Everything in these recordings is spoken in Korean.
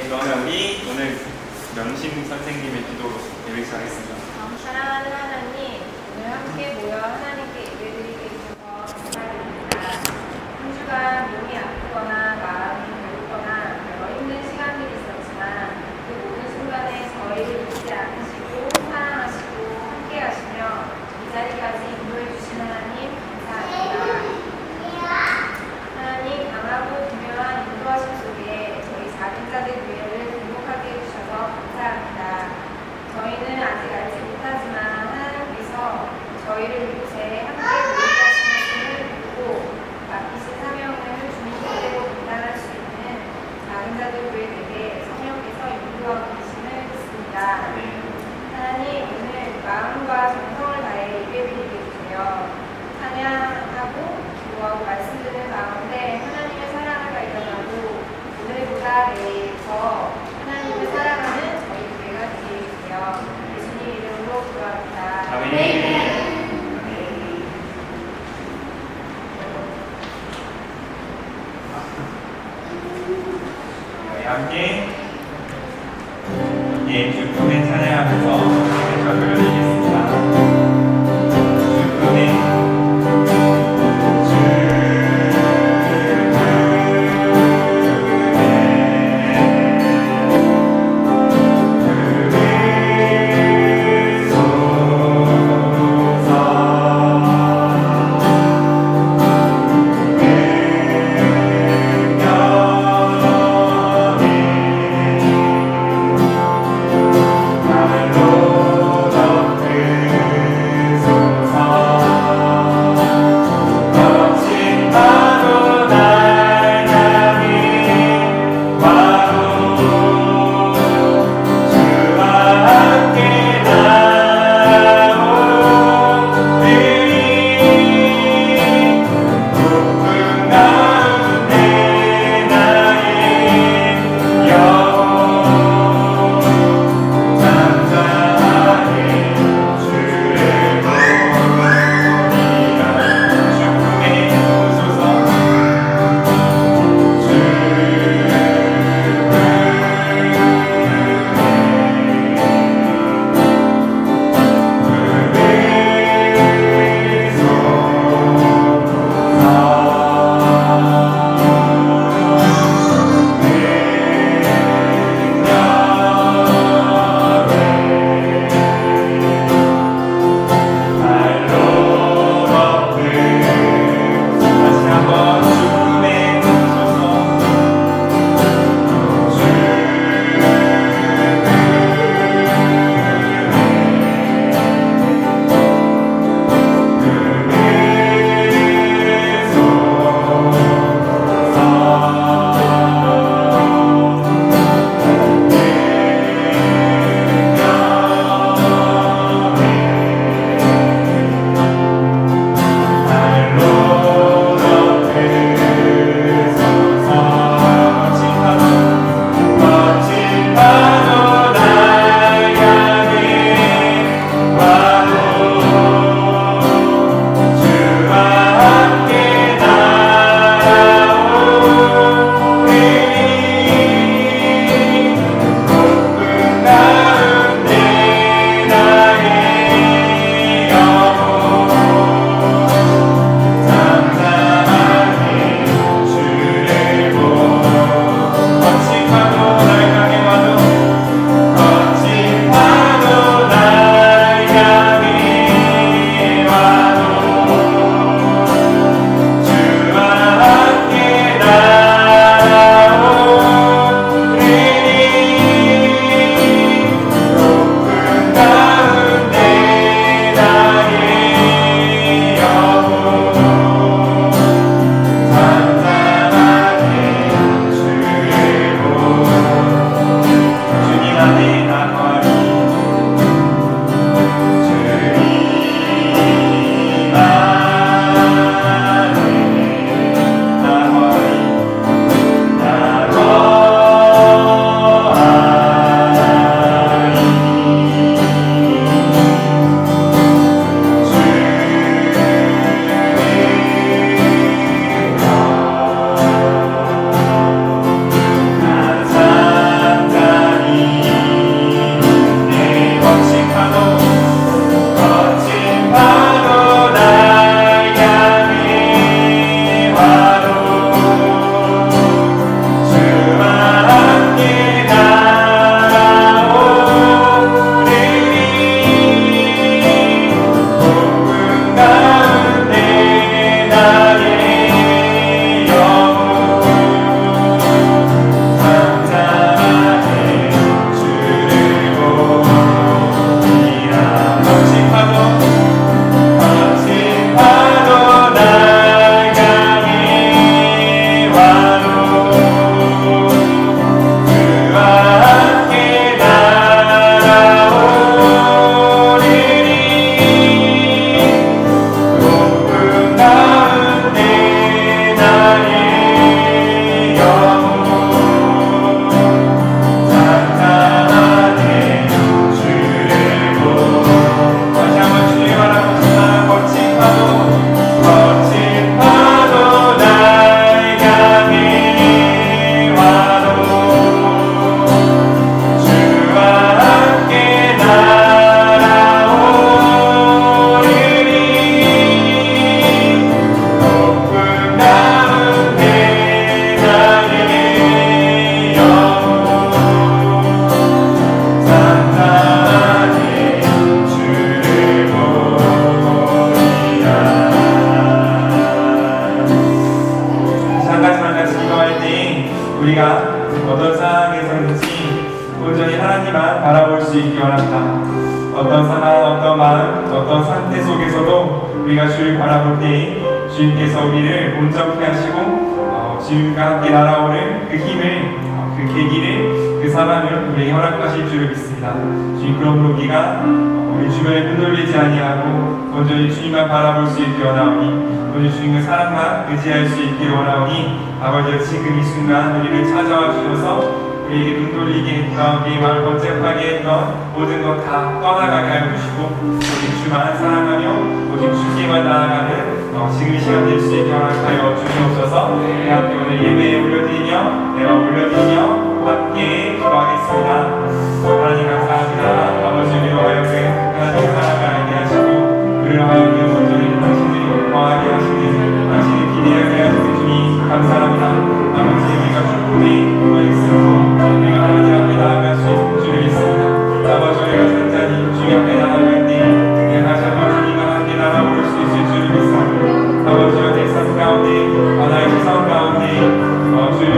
그러면 우리 오늘 명심 선생님의 기도로 예배 시작하겠습니다. 사랑하는 하나님, 오늘 함께 모여 하나님께 예배드리게 해주셔서 감사드립니다. 한 주간 몸이 아프거나 마음이 괴롭거나 여러 힘든 시간들이 있었지만 그 모든 순간에 저희를 잊지 않으시고 사랑하시고 함께 하시며 이 자리까지 인도해 주신 하나님 감사합니다. 하나님, 강하고 분명한 인도하심 속에 저희 작은 자들 교회를 등록하게 해주셔서 감사합니다. 저희는 아직 알지 못하지만 하나님께서 저희를 이곳에 함께 모이게 하신 것을 믿고 맡기신 사명을 주님께로 감당할 수 있는 작은 자들 교회에게 성령께서 인도하고 계심을 믿습니다. 하나님, 오늘 마음과 정성을 다해 예배드리게 주세요. 찬양하고 기도하고 말씀 듣는 가운데 하나님의 사랑을 발견하고 오늘보다 내일 더 하나님을 사랑하는 저희 교회가 되게 해주세요. 예수님 이름으로 기도합니다. 아멘. 함께 주님의 찬양하면서 예배를 드리겠습니다. 주님의 Lord of 수 있기 원합니다. 어떤 상황, 어떤 마음, 어떤 상태 속에서도 우리가 주를 바라볼 때 주님께서 우리를 온전케 하시고 주님과 함께 날아오는 그 힘을, 그 계기를, 그 사랑을 우리에게 허락하실 줄을 믿습니다. 주님, 그러므로 우리가 우리 주변에 흔들리지 아니하고 온전히 주님만 바라볼 수 있게 원하오니, 오늘 주님의 사랑만 의지할 수 있기를 원하오니, 아버지여 지금 이 순간 우리를 찾아와 주셔서 우리에게 눈 돌리게 했던, 우리의 마음을 번쩍하게 했던 모든 것 다 떠나가게 하여 주시고, 오직 주만 사랑하며 오직 주께만 나아가는 지금 이 시간 될 수 있게 허락하여 주시옵소서. 내 함께 오늘 예배에 올려드리며 내가 올려드리며 함께 기도하겠습니다. 하나님 감사합니다. 아버지, 우리로 하여금 하나님 사랑을 알게 하시고 우리로 하여금 온전히 당신들이 거하게 하시는 당신의 기대하게 하시는 주님 감사합니다. 아버지, 우리가 충분히 누워있으므로 우리가 하나님 앞에 나아갈 수 있는 줄을 믿습니다. 아버지, 우리가 산자니 주님 앞에 나아갈 때 우리가 다시 한번 주님과 함께 날아올 수 있을 줄을 믿습니다. 아버지여, 내 삶 가운데 하나의 시선 가운데 주를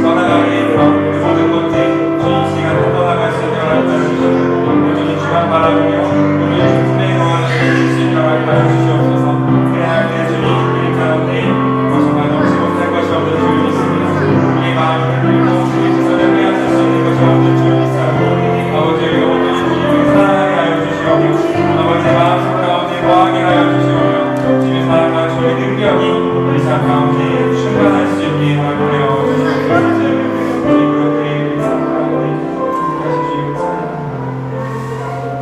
떠나가게 했던 그 모든 것들 주님 시간 다 떠나갈 수 있게 허락하여 주시고 온전히 주만 바라보며 온전히 주 품에 거하는 수 있게 허락하여 주시옵소서. 그래야 때 주님 우리 가운데 정말 넘지 못할 것이 없는 줄을 믿습니다. 우리의 마음을 흔들고 우리의 시선을 빼앗을 수 있는 것이 없는 줄을 믿사오니 아버지, 우리가 온전히 주님을 사랑하게 하여 주시오며 아버지의 마음속 가운데 거하게 하여 주시오며 주님의 사랑과 주의 능력이 우리 삶 가운데 충만할 수 있게 허락하여 주시옵소서.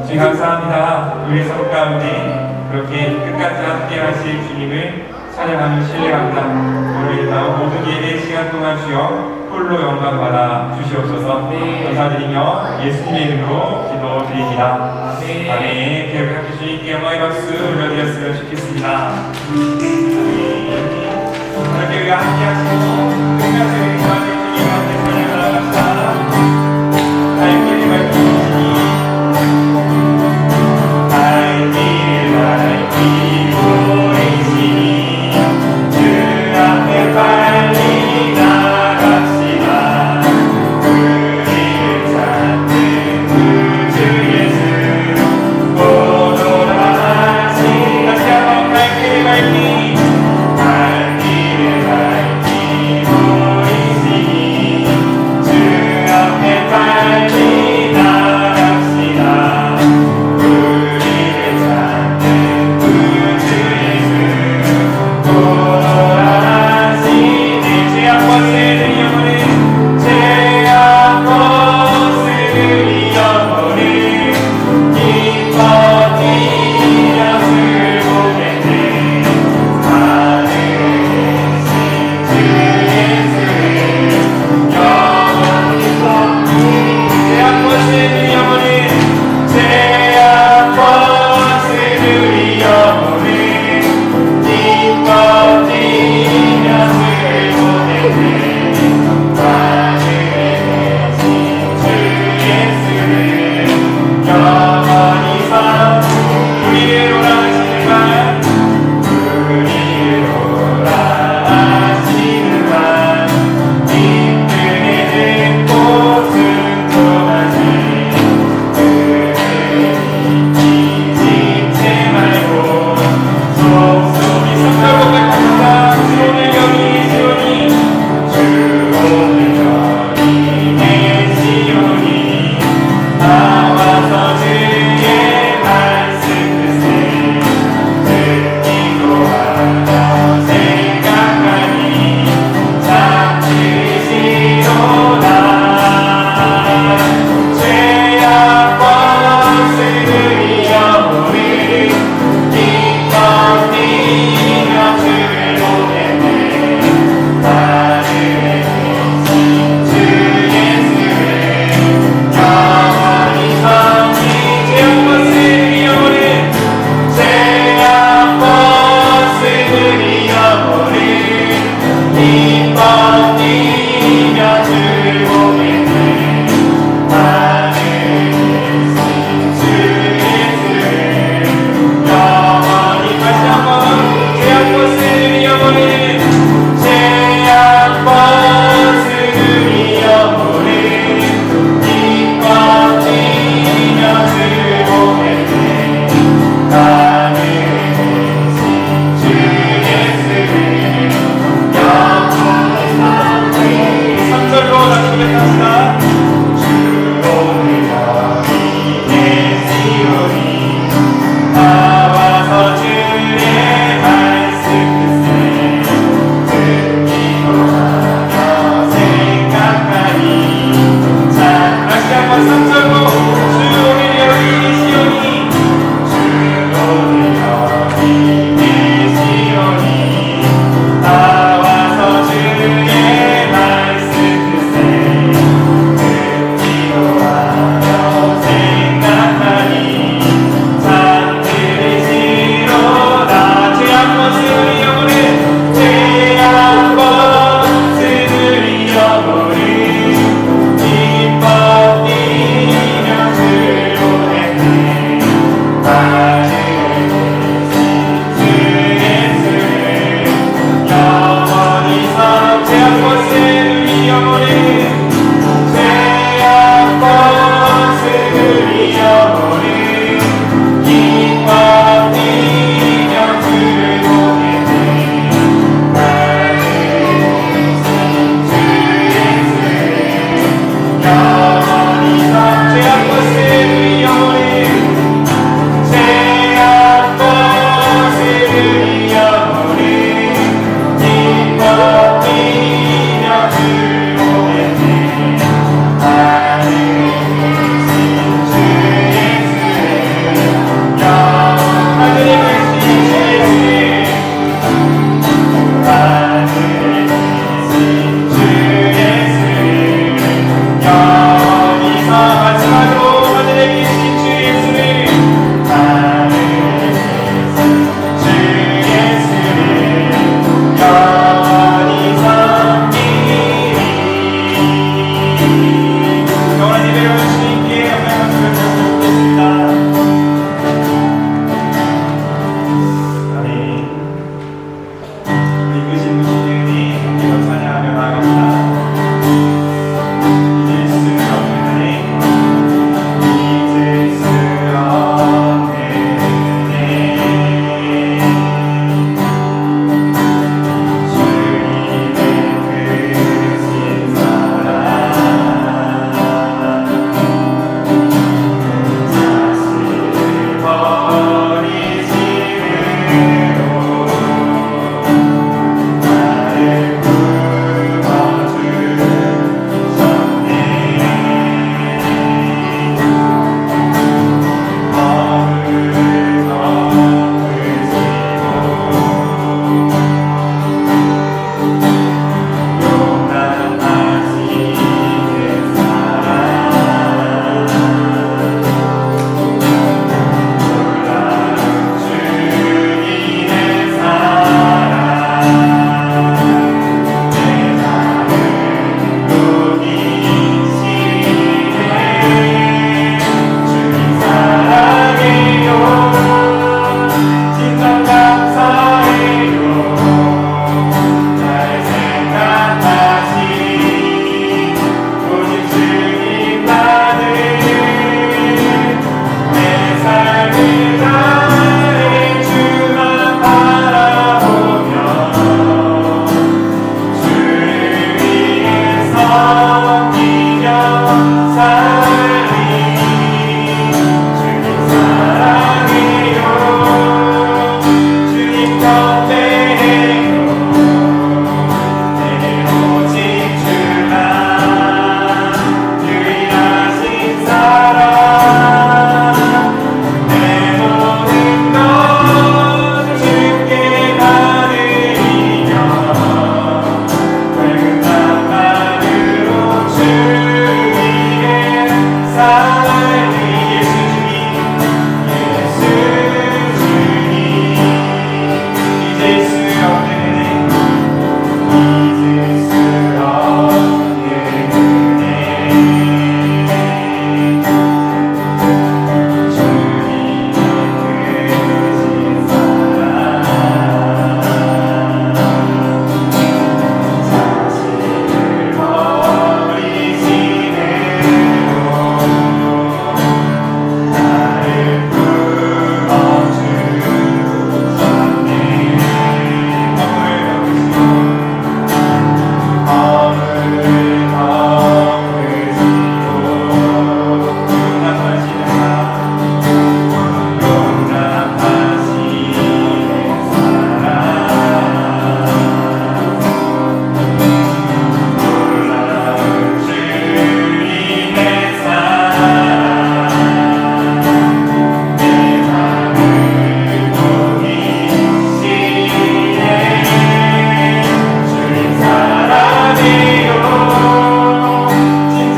주님 감사합니다. 우리 삶 가운데 그렇게 끝까지 함께 하실 주님을 찬양하며 신뢰합니다. 오늘 모든 예배 시간 동안 주여 홀로 영광 받아 주시옵소서. 감사드리며 예수님의 이름으로 기도드립니다. 아멘. 기억에 함께 주님께 영광의 박수 올려드렸으면 좋겠습니다. 이렇게 우리가 함께 하시고 끝까지 우리 구하실 주님 함께 찬양을 나갑시다. 갈 길을 밝히시니 갈 길 보이시니 주 앞에 빨리 나갑시다. 우리를 찾는 구주 예수 보도하시. 다시 한번 갈 길을 밝히 갈 길을 밝히 보이시니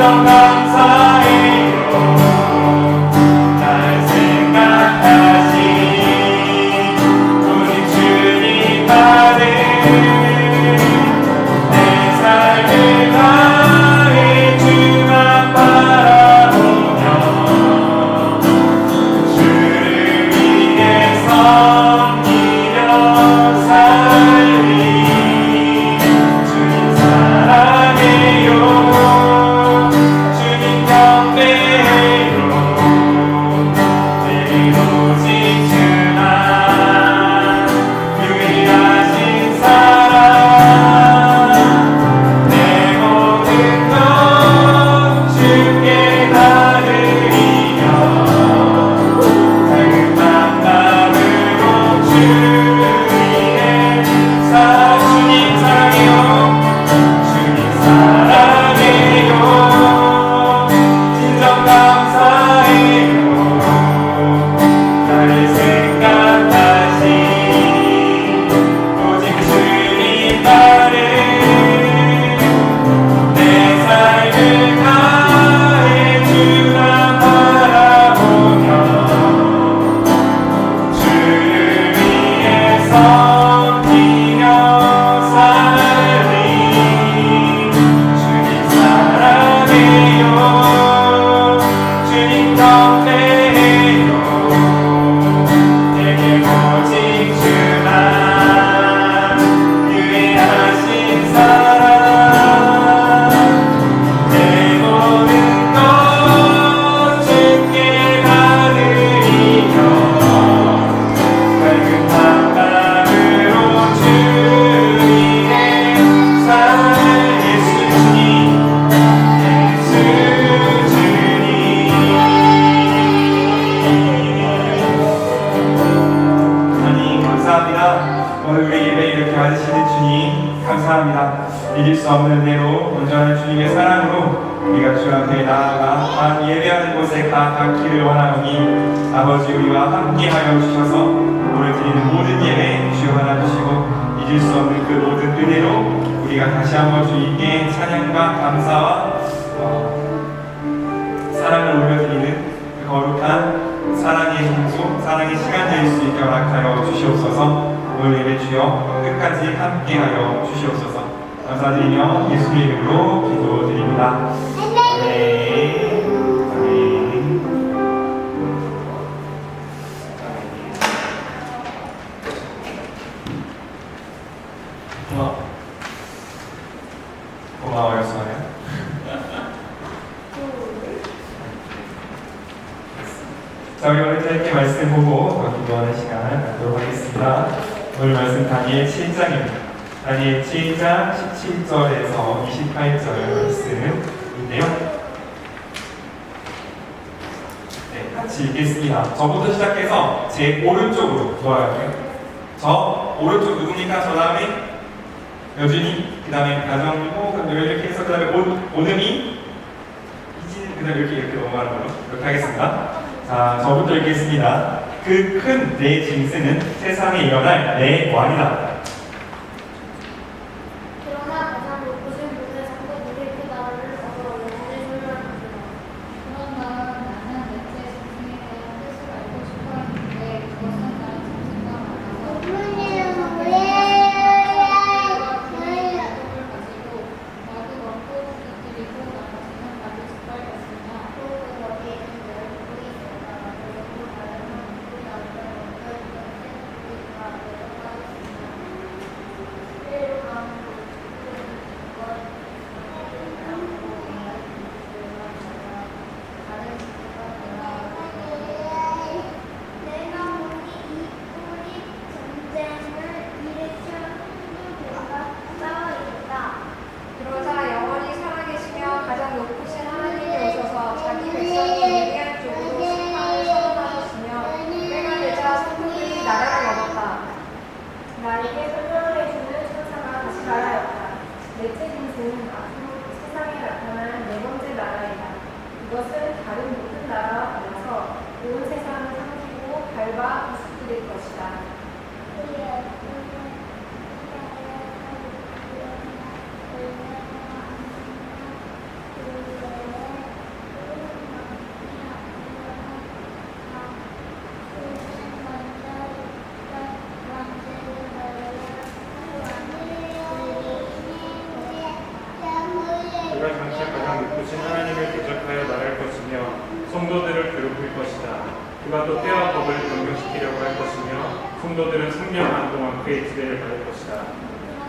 진정 감사해요. 날 생각하신 우리 주님 아들 내 삶을 다해 주만 바라보며 주를 위해 섬기며 살리 주님 사랑해요. 주님 경배해요. 내겐 오직 주만 유일하신 사랑 내 모든 것 주께 나르리며 밝은 마음으로 주 위에 주님 사랑해요. 주님 사랑해요. 진정 감사해요. 나를 생각하신 오직 주님 나를 내 삶을 다해 주만 바라보며 주를 위해 섬기며 살리 주님 사랑해요. 주님 경배해요. 내게 오직 주만 유일하신 사랑 내 모든 것 주께 나르리며 밝은 마음으로 주 위에 예수 주님 예수 주님 하나님 감사합니다. 오늘 우리 예배 이렇게 와주시는 주님 감사합니다. 잊을 수 없는 대로 온전한 주님의 사랑으로 우리가 주 앞에 나아가 한 예배하는 곳에 다 닿기를 원하오니 아버지 우리와 함께하여 주셔서 오늘 드리는 모든 예배 주여 받아주시고 잊을 수 없는 그 모든 은혜로 우리가 다시 한번 주님께 찬양과 감사와 사랑을 올려드리는 그 거룩한 사랑의 장소, 사랑의 시간 될 수 있게 허락하여 주시옵소서. 오늘 예배 주여 끝까지 함께하여 주시옵소서. 감사드리며 예수의 이름으로 기도드립니다. 아멘. 아멘. 고마워요, 수아야. 자, 우리 오늘 짧게 말씀 보고 기도하는 시간 갖도록 하겠습니다. 오늘 말씀 다니엘 7장입니다. 다니엘 7장 17절에서 28절 말씀인데요. 네, 같이 읽겠습니다. 저부터 시작해서 제 오른쪽으로 돌아갈게요. 저 오른쪽 누굽니까? 저 다음에 여준이, 그 다음에 가정이고, 이렇게 해서 그 다음에 오늘이, 이진, 그 다음에 이렇게 넘어가는 걸로 이렇게 하겠습니다. 자, 저부터 읽겠습니다. 그 큰 내 짐승은 세상에 일어날 내 왕이다. 그러나 가장 높으신 분의 성도들이 그 나라를 얻어 영원히 소유하는구나. 그런 다음 나는 넷째 짐승에 대한 뜻을 알고 싶어 했는데 그것은 나의 짐승과 만나서 가지고 마구 먹고 흩뜨리고 나머지는 마구 짓밟았으며 또 그 거기에는 늘 물이 있었다. 그리고 다른 물이 나오며 어떤 것은 물이 다 내려가였으며 그가 또 때와 법을 변경시키려고 할 것이며 성도들은 생명하는 동안 그의 기대를 받을 것이다.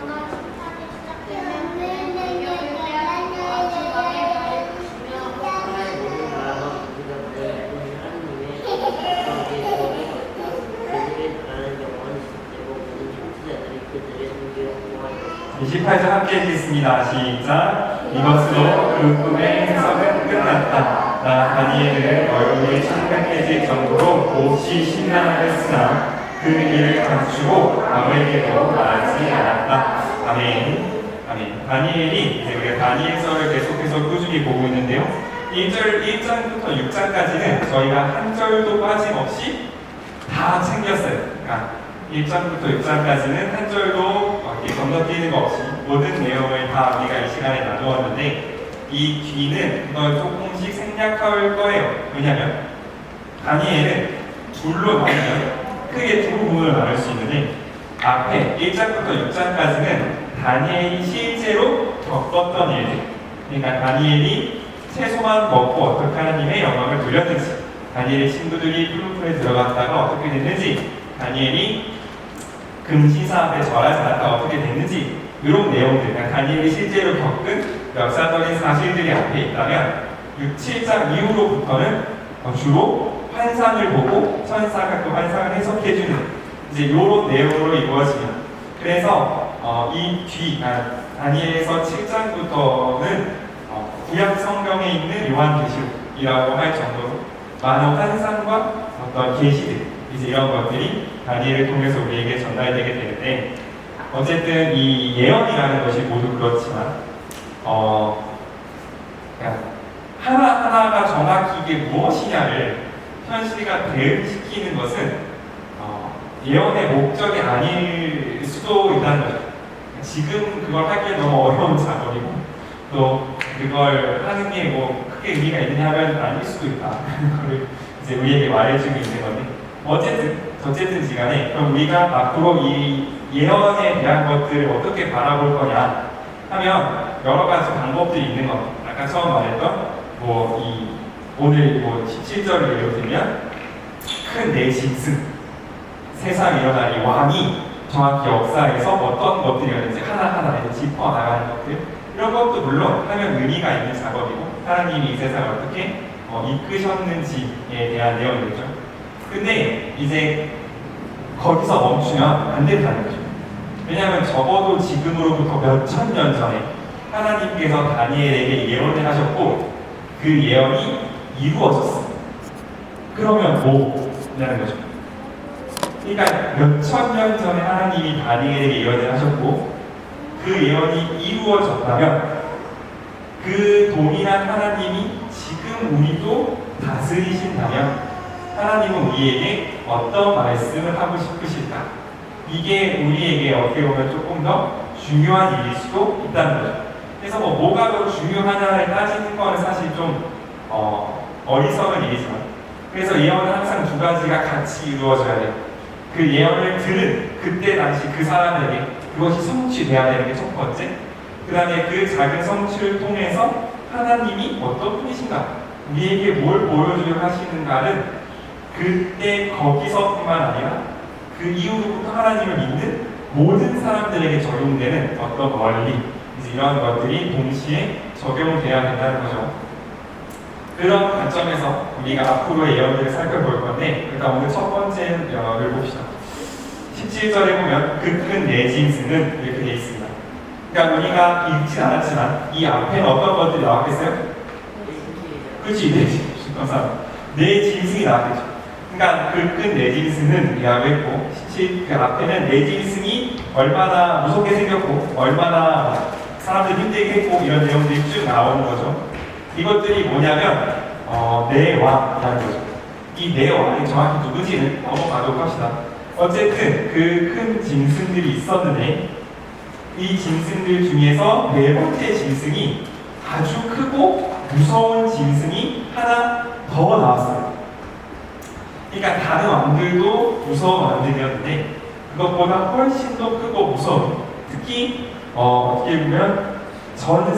그러나 심판이 시작되면 공격을 빼앗기고 아침밤에 나를 부시며 하나의 모든 나라가 우리가 그의 하나님의 그들의 나라는 영원히 지속되고 모든 통치자들이 그들의 존귀를 공부할 것이다. 28절 함께 읽겠습니다. 시작. 이것으로 그 꿈의 해석은 끝났다. 나 다니엘은 얼굴이 창백해질 정도로 몹시 신나하였으나 그 일을 감추고 아무에게도 말하지 않았다. 아멘. 아멘. 다니엘이 이제 우리가 다니엘서를 계속해서 꾸준히 보고 있는데요. 1장부터 6장까지는 저희가 한 절도 빠짐없이 다 챙겼어요. 그러니까 1장부터 6장까지는 한 절도 건너뛰는 거 없이 모든 내용을 다 우리가 이 시간에 나누었는데 이 뒤는 그걸 조금씩 생략할 거예요. 왜냐하면 다니엘은 둘로 나누면 크게 두 부분을 나눌 수 있는데 앞에 1장부터 6장까지는 다니엘이 실제로 겪었던 일들, 그러니까 다니엘이 채소만 먹고 어떻게 하나님의 영광을 누렸는지, 다니엘의 친구들이 풀무풀에 들어갔다가 어떻게 됐는지, 다니엘이 금시사 앞에 절하지 않았다가 어떻게 됐는지, 이런 내용들, 그러니까 다니엘이 실제로 겪은 역사적인 사실들이 앞에 있다면 6, 7장 이후로부터는 주로 환상을 보고 천사가 그 환상을 해석해주는 이제 이런 내용으로 이루어지면, 그래서 이 뒤 다니엘에서 7장부터는 구약 성경에 있는 요한계시록이라고 할 정도로 많은 환상과 어떤 계시들, 이제 이런 것들이 다니엘을 통해서 우리에게 전달되게 되는데, 어쨌든 이 예언이라는 것이 모두 그렇지만 그러니까 하나하나가 정확히 이게 무엇이냐를 현실과 대응시키는 것은 예언의 목적이 아닐 수도 있다는 거죠. 지금 그걸 하기에 너무 어려운 작업이고 또 그걸 하는 게 뭐 크게 의미가 있느냐 하면 아닐 수도 있다. 그걸 이제 우리에게 말해주고 있는 건데, 어쨌든 시간에 그럼 우리가 앞으로 이 예언에 대한 것들을 어떻게 바라볼 거냐 하면 여러 가지 방법들이 있는 겁니다. 아까 처음 말했던 오늘 17절을 예로 들면 큰 내 짐승, 세상에 일어날 이 왕이 정확히 역사에서 어떤 것들이었는지 하나하나 짚어 나가는 것들, 이런 것도 물론 하면 의미가 있는 작업이고 하나님이 이 세상을 어떻게 이끄셨는지에 대한 내용이죠. 근데 이제 거기서 멈추면 안 된다는 거죠. 왜냐하면 적어도 지금으로부터 몇천 년 전에 하나님께서 다니엘에게 예언을 하셨고 그 예언이 이루어졌어요. 그러면 뭐냐는 거죠. 그러니까 몇천 년 전에 하나님이 다니엘에게 예언을 하셨고 그 예언이 이루어졌다면 그 동일한 하나님이 지금 우리도 다스리신다면 하나님은 우리에게 어떤 말씀을 하고 싶으실까? 이게 우리에게 어떻게 보면 조금 더 중요한 일일 수도 있다는 거죠. 그래서 뭐가 더 중요하냐를 따지는 거는 사실 좀 어리석은 일이지만, 그래서 예언은 항상 두 가지가 같이 이루어져야 돼요. 그 예언을 들은 그때 당시 그 사람에게 그것이 성취돼야 되는 게 첫 번째. 그 다음에 그 작은 성취를 통해서 하나님이 어떤 분이신가, 우리에게 뭘 보여주려 하시는가를 그때 거기서뿐만 아니라 그 이후부터 하나님을 믿는 모든 사람들에게 적용되는 어떤 원리, 이제 이런 것들이 동시에 적용돼야 된다는 거죠. 그런 관점에서 우리가 앞으로의 예언들을 살펴볼 건데, 일단 오늘 첫 번째를 봅시다. 17절에 보면 그 큰 내 짐승은 이렇게 되어 있습니다. 그러니까 우리가 읽진 않았지만 이 앞에는 어떤 것들이 나왔겠어요? 그렇지, 내 짐승. 감사합니다. 내 짐승이 나왔겠죠. 그러니까 그 큰 내 짐승은 이라고 했고, 그 앞에는 내 짐승이 얼마나 무섭게 생겼고 얼마나 사람들 힘들게 했고 이런 내용들이 쭉 나오는 거죠. 이것들이 뭐냐면 내 왕이라는 거죠. 이 내 왕이 정확히 누구지는 넘어가도록 합시다. 어쨌든 그 큰 짐승들이 있었는데 이 짐승들 중에서 네 번째 짐승이 아주 크고 무서운 짐승이 하나 더 나왔어요. 그러니까 다른 왕들도 무서운 왕들이었는데 그것보다 훨씬 더 크고 무서운, 특히 어떻게 보면 전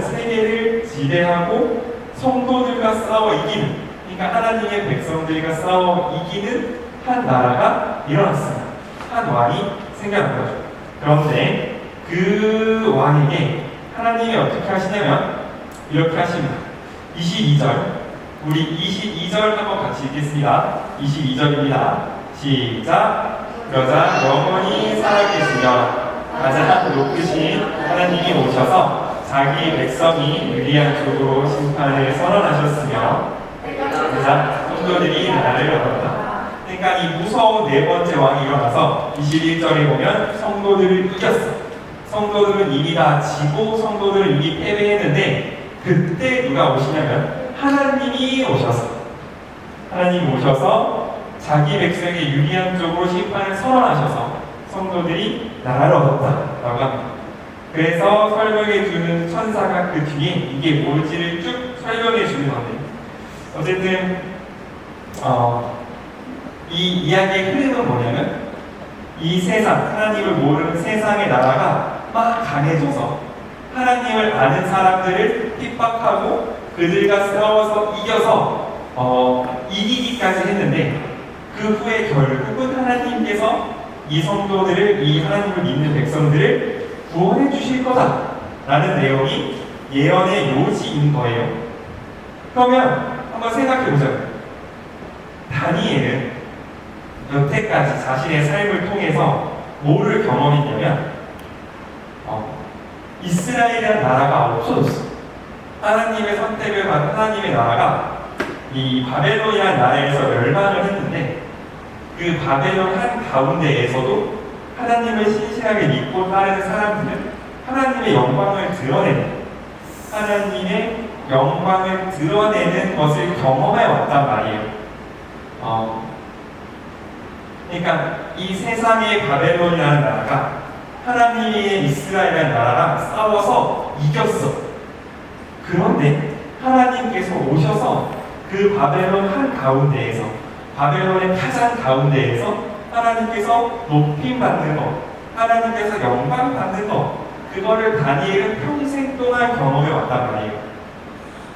세계를 지배하고 성도들과 싸워 이기는 그러니까 하나님의 백성들과 싸워 이기는 한 나라가 일어났습니다. 한 왕이 생겨난 거죠. 그런데 그 왕에게 하나님이 어떻게 하시냐면 이렇게 하십니다. 22절, 우리 22절 한번 같이 읽겠습니다. 22절입니다. 시작. 그러자 영원히 살아계시며 가장 높으신 하나님이 오셔서 자기 백성이 유리한 쪽으로 심판을 선언하셨으며 그러자 성도들이 나라를 얻었다. 그러니까 이 무서운 네 번째 왕이 일어나서 21절에 보면 성도들을 이겼어. 성도들은 이미 다 지고 성도들은 이미 패배했는데 그때 누가 오시냐면 하나님이 오셔서 자기 백성의 유리한 쪽으로 심판을 선언하셔서 성도들이 나라를 얻었다라고 합니다. 그래서 설명해 주는 천사가 그 뒤에 이게 뭘지를 쭉 설명해 주는 건데 어쨌든 이 이야기의 흐름은 뭐냐면 이 세상, 하나님을 모르는 세상의 나라가 막 강해져서 하나님을 아는 사람들을 핍박하고 그들과 싸워서 이겨서 이기기까지 했는데 그 후에 결국은 하나님께서 이 성도들을, 이 하나님을 믿는 백성들을 구원해 주실 거다라는 내용이 예언의 요지인 거예요. 그러면 한번 생각해 보자고요. 다니엘은 여태까지 자신의 삶을 통해서 뭐를 경험했냐면 이스라엘이라는 나라가 없어졌어. 하나님의 선택을 받은 하나님의 나라가 이 바벨론이라는 나라에서 멸망을 했는데 그 바벨론 한 가운데에서도 하나님을 신실하게 믿고 따르는 사람들은 하나님의 영광을 드러내는 것을 경험해 왔단 말이에요. 그러니까 이 세상의 바벨론이라는 나라가 하나님의 이스라엘이라는 나라랑 싸워서 이겼어. 그런데 하나님께서 오셔서 그 바벨론 한 가운데에서, 바벨론의 가장 가운데에서 하나님께서 높임받는 것, 하나님께서 영광 받는 것, 그거를 다니엘은 평생 동안 경험해 왔단 말이에요.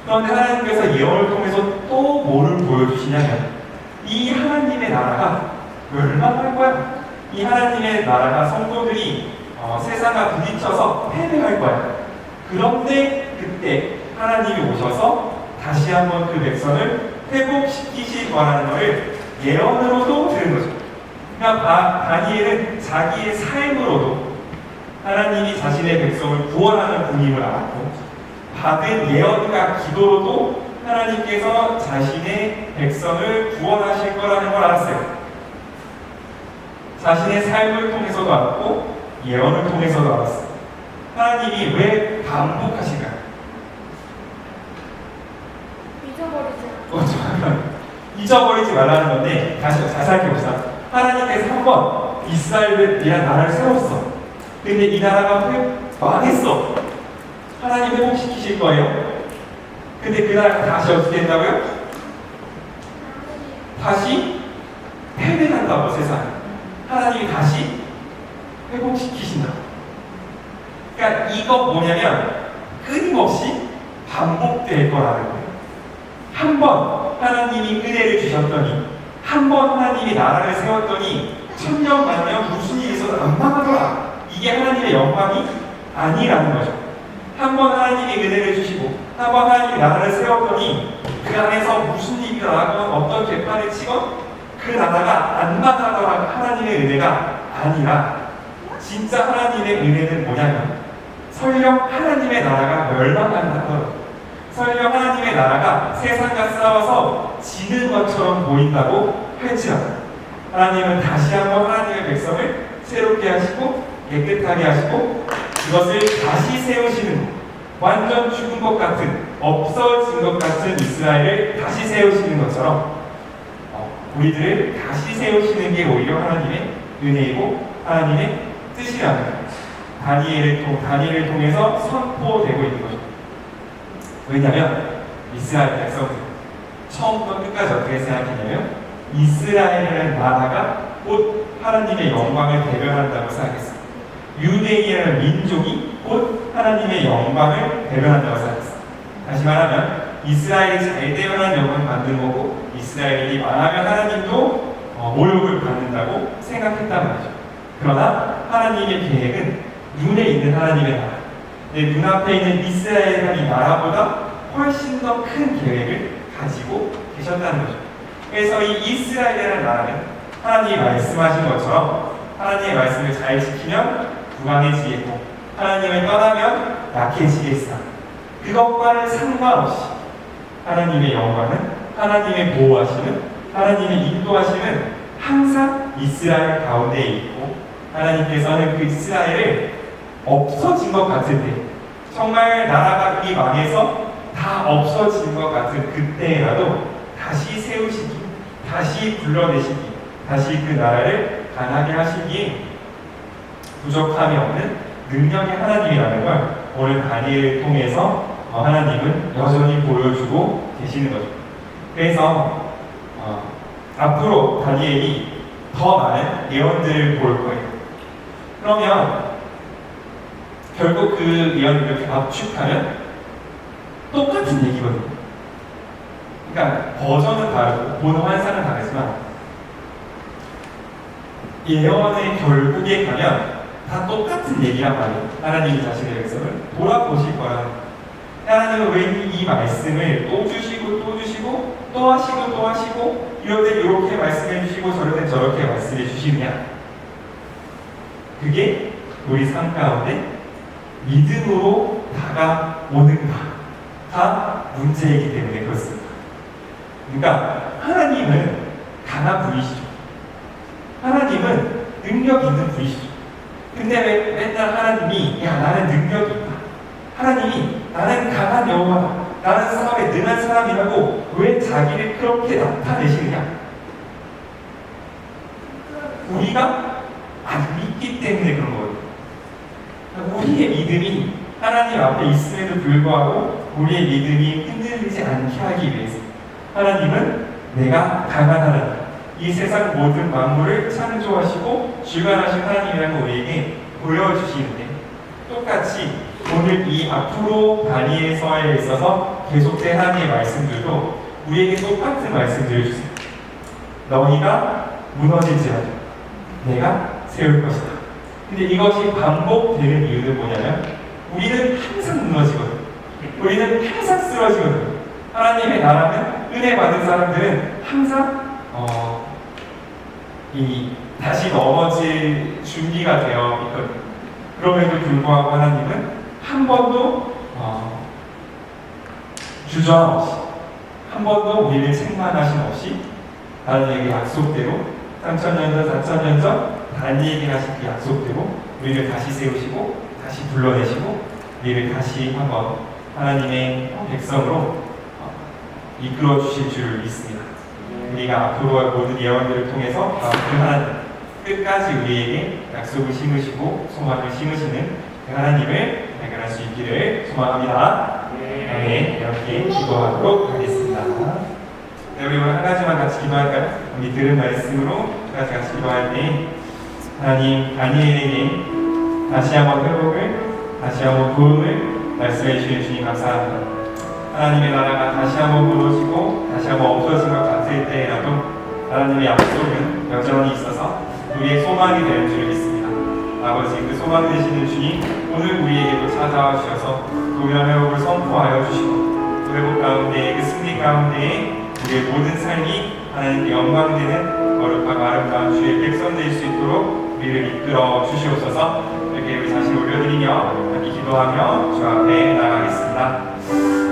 그런데 하나님께서 예언을 통해서 또 뭐를 보여주시냐면 이 하나님의 나라가 멸망할 거야. 이 하나님의 나라가 성도들이 세상과 부딪혀서 패배할 거야. 그런데 그때 하나님이 오셔서 다시 한번 그 백성을 회복시키실 거라는 것을 예언으로도 들은 거죠. 그러니까 다니엘은 자기의 삶으로도 하나님이 자신의 백성을 구원하는 분임을 알았고 받은 예언과 기도로도 하나님께서 자신의 백성을 구원하실 거라는 걸 알았어요. 자신의 삶을 통해서도 알았고 예언을 통해서도 알았어요. 하나님이 왜 반복하실까요? 잊어버리지 말라는 건데 다시 생각해봅시다. 하나님께서 한번 이스라엘이라는 나라를 세웠어. 근데 이 나라가 망했어. 하나님 회복시키실 거예요. 근데 그 나라가 다시 어떻게 된다고요? 다시 패배한다고 세상에. 하나님이 다시 회복시키신다. 그러니까 이거 뭐냐면 끊임없이 반복될 거라는 거예요. 한 번 하나님이 은혜를 주셨더니, 한 번 하나님이 나라를 세웠더니 천년 만년 무슨 일이 있어도 안 망하더라. 이게 하나님의 영광이 아니라는 거죠. 한 번 하나님이 은혜를 주시고 한 번 하나님이 나라를 세웠더니 그 안에서 무슨 일이 나건 어떤 개판을 치건 그 나라가 안 망하더라. 하나님의 은혜가 아니라 진짜 하나님의 은혜는 뭐냐면 설령 하나님의 나라가 멸망한다고, 설령 하나님의 나라가 세상과 싸워서 지는 것처럼 보인다고 할지라도 하나님은 다시 한번 하나님의 백성을 새롭게 하시고 깨끗하게 하시고 그것을 다시 세우시는, 완전 죽은 것 같은, 없어진 것 같은 이스라엘을 다시 세우시는 것처럼 우리들을 다시 세우시는 게 오히려 하나님의 은혜이고 하나님의 뜻이라는 거예요. 다니엘을 통해서 선포되고 있는 거죠. 왜냐하면 이스라엘 백성들 처음부터 끝까지 어떻게 생각했냐면 이스라엘이라는 나라가 곧 하나님의 영광을 대변한다고 생각했어요. 유대인이라는 민족이 곧 하나님의 영광을 대변한다고 생각했어요. 다시 말하면 이스라엘이 잘 되면 영광을 받는 거고 이스라엘이 망하면 하나님도 모욕을 받는다고 생각했단 말이죠. 그러나 하나님의 계획은 눈에 있는 하나님의 나라, 내 눈앞에 있는 이스라엘이라는 이 나라보다 훨씬 더 큰 계획을 가지고 계셨다는 거죠. 그래서 이 이스라엘이라는 나라는 하나님이 말씀하신 것처럼 하나님의 말씀을 잘 지키면 부강해지겠고 하나님을 떠나면 약해지겠으나 그것과는 상관없이 하나님의 영광은 하나님의 보호하시는 하나님의 인도하시는 항상 이스라엘 가운데에 있고 하나님께서는 그 이스라엘을 없어진 것 같을 때 정말 나라가 이미 망해서 다 없어진 것 같은 그때라도 다시 세우시기 다시 불러내시기 다시 그 나라를 강하게 하시기에 부족함이 없는 능력의 하나님이라는 걸 오늘 다니엘을 통해서 하나님은 여전히 보여주고 계시는 거죠. 그래서 앞으로 다니엘이 더 많은 예언들을 볼 거예요. 그러면 결국 그 예언을 이렇게 압축하면 똑같은 얘기거든요. 그러니까 버전은 다르고 보는 환상은 다르지만 예언의 결국에 가면 다 똑같은 얘기란 말이에요. 하나님이 자신의 백성을 돌아보실 거라는 거예요. 하나님은 왜 이 말씀을 또 주시고 또 주시고 또 하시고 또 하시고 이럴 때 이렇게 말씀해 주시고 저럴 때 저렇게 말씀해 주시느냐? 그게 우리 삶 가운데 믿음으로 다가오는가가 문제이기 때문에 그렇습니다. 그러니까 하나님은 강한 분이시죠. 하나님은 능력 있는 분이시죠. 근데 왜 맨날 하나님이 야 나는 능력이 있다. 하나님이 나는 강한 여호와다. 나는 싸움에 능한 사람이라고 왜 자기를 그렇게 나타내시느냐? 우리가 안 믿기 때문에 그런 거예요. 우리의 믿음이 하나님 앞에 있음에도 불구하고 우리의 믿음이 흔들리지 않게 하기 위해서 하나님은 내가 강한 하나님, 이 세상 모든 만물을 창조하시고 주관하신 하나님이라는 걸 우리에게 보여주시는데 똑같이 오늘 이 앞으로 다니엘서에 있어서 계속된 하나님의 말씀들도 우리에게 똑같은 말씀들을 주세요. 너희가 무너질지라도 내가 세울 것이다. 근데 이것이 반복되는 이유는 뭐냐면 우리는 항상 무너지거든. 우리는 항상 쓰러지거든. 하나님의 나라는 은혜 받은 사람들은 항상 다시 넘어질 준비가 되어 있거든. 그럼에도 불구하고 하나님은 한 번도 주저함 없이 한 번도 우리를 책망하심 없이 하나님의 약속대로 3,000년 전, 4,000년 전 다니엘에게 하신 그 약속대로 우리를 다시 세우시고 다시 불러내시고 우리를 다시 한번 하나님의 백성으로 이끌어 주실 줄 믿습니다. 우리가 앞으로 모든 예언들을 통해서 그 하나님 끝까지 우리에게 약속을 심으시고 소망을 심으시는 그 하나님을 발견할 수 있기를 소망합니다. 네, 이렇게 기도하도록 하겠습니다. 네, 우리 오늘 한 가지만 같이 기도할까요? 우리 들은 말씀으로 같이 기도할 때 하나님 다니엘에게 다시 한번 회복을 다시 한번 도움을 말씀해 주신 주님 감사합니다. 하나님의 나라가 다시 한번 무너지고 다시 한번 없어진 것 같을 때라도 하나님의 약속은 여전히 있어서 우리의 소망이 되는 줄 믿습니다. 아버지 그 소망 되시는 주님 오늘 우리에게도 찾아와 주셔서 도면 회복을 선포하여 주시고 그 회복 가운데 그 승리 가운데 우리의 모든 삶이 하나님께 영광되는 거룩하고 아름다운 주의 백성 될 수 있도록 우리를 이끌어 주시옵소서. 이렇게 우리 자신 올려드리며 함께 기도하며 주 앞에 나가겠습니다.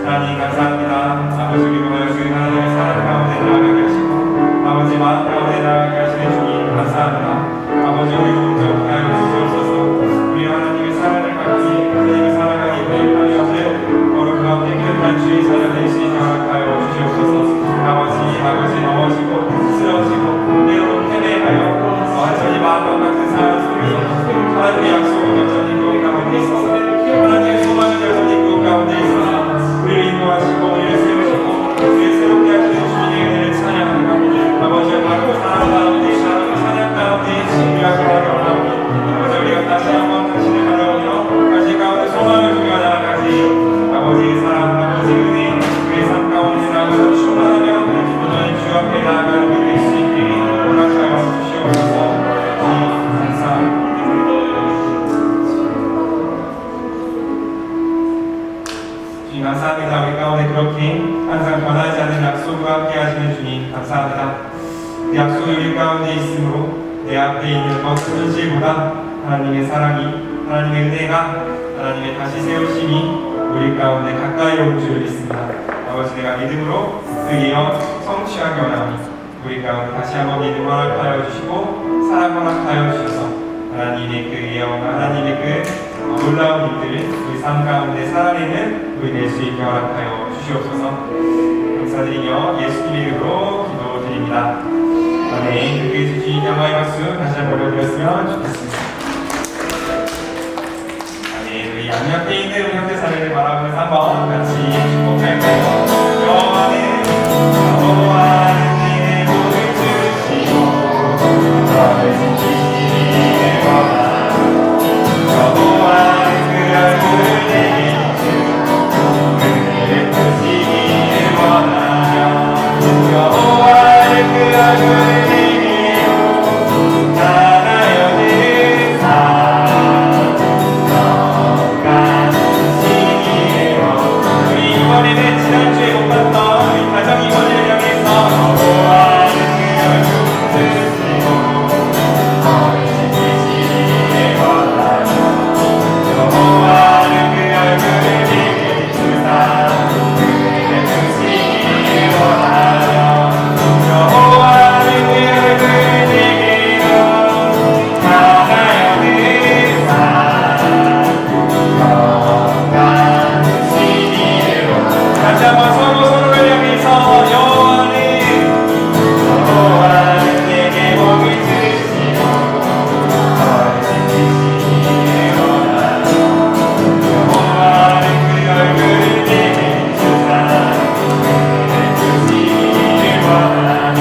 하나님 감사합니다. 아버지 우리 보여주신 하나님의 사랑 가운데 나아가게 하시고 아버지 마음 가운데 나아가게 하시는 주님 감사합니다. 아버지 우리 온전히 하여 주시옵소서. 우리 하나님의 사랑을 받기 하나님의 사랑하기 위해 없는 거룩 가운데 끝난 주의 사랑 될 수 있도록 하여 주시옵소서. 아버지 넘어지고 쓰러지고 때로는 패배하여 완전히 마음과 같은 사랑 속에서 하나님의 약속은 여전히 그 가운데 있어서 하나님의 소망은 여전히 그 가운데 있어서 우리를 인도하시고 그렇게 항상 변하지 않는 약속과 함께 하시는 주님 감사합니다. 그 약속이 우리 가운데 있으므로 내 앞에 있는 어떤 현실보다 하나님의 사랑이, 하나님의 은혜가, 하나님의 다시 세우심이 우리 가운데 가까이 온 줄 믿습니다. 아버지, 내가 믿음으로 그 예언 성취하기 원하오니 우리 가운데 다시 한번 믿음 허락하여 주시고 사랑 허락하여 주셔서 하나님의 그 예언과 하나님의 그 놀라운 일들을 우리 삶 가운데 살아내는 우리 될 수 있게 허락하여 주시옵소서. 감사드리며 예수님의 이름으로 기도드립니다. 아멘. 그렇게 주신 영광의 박수 다시 한번 올려드렸으면 좋겠습니다. 아멘. 우리 양옆에 있는 우리 형제 사례를 바라보면서 한번 같이 축복할까요? 여호와는 내 몸을 주시고 너를 지키시기를 원하노. 여호와는 그 얼굴을 내게 비추고 은혜를 보시기를 원하며 여호와는 그 얼굴을 내게 하나여 늘사 건강하시기를 원하노. 우리 이번에는 지난주에 못 봤던 우리 가정 이번을 향해서 여호와는 그 얼굴을 주시고 너를 지키시기를 원하며 여호와는 그 얼굴을 내게 비추사 은혜를 주시기를 원하며 여호와는 그 얼굴을 내게로 하나여 늘사 건강하시기를 원하며 다시 한번 서로를 향해서 여호와는 내게 복을 주시고 너를 지키시기를 원하며 여호와는 그 얼굴을 내게 비추사 은혜를 주시기를 원하며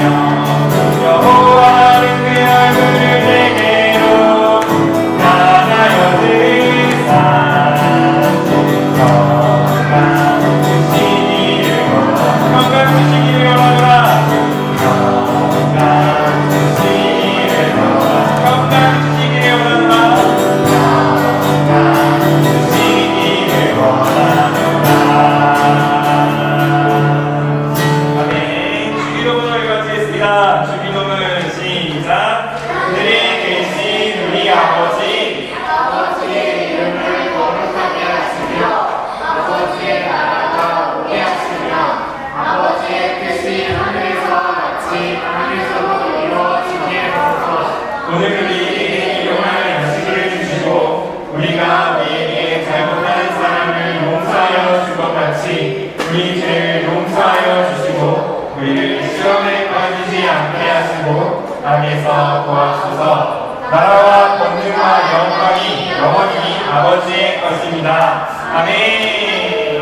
여호와는 그 얼굴을 내게로 하나여 늘사 건강 주시기를 원하노라. 건강 주시기를 원하노라. 건강 주시기를 원하노라. 건강 주시기를 원하노라. 건강 주시기를 원하노라. 아멘. 주기도문을 마치겠습니다. 주기도문 시작. 하늘에 계신 우리 아버지 아버지의 이름을 거룩하게 하시며 아버지의 나라가 오게 하시며 아버지의 뜻이 하늘에서 같이 하늘에서도 이루어지게 하소서. 오늘 우리에게 일용할 양식을 주시고 우리가 우리에게 잘못한 사람을 용서하여 준 것 같이 우리 죄를 용서하여 주시고 우리를 시험에 빠지지 않게 하시고 악에서 도와주소서. 나라와 권능과 영광이 영원히 아버지의 것입니다. 아멘.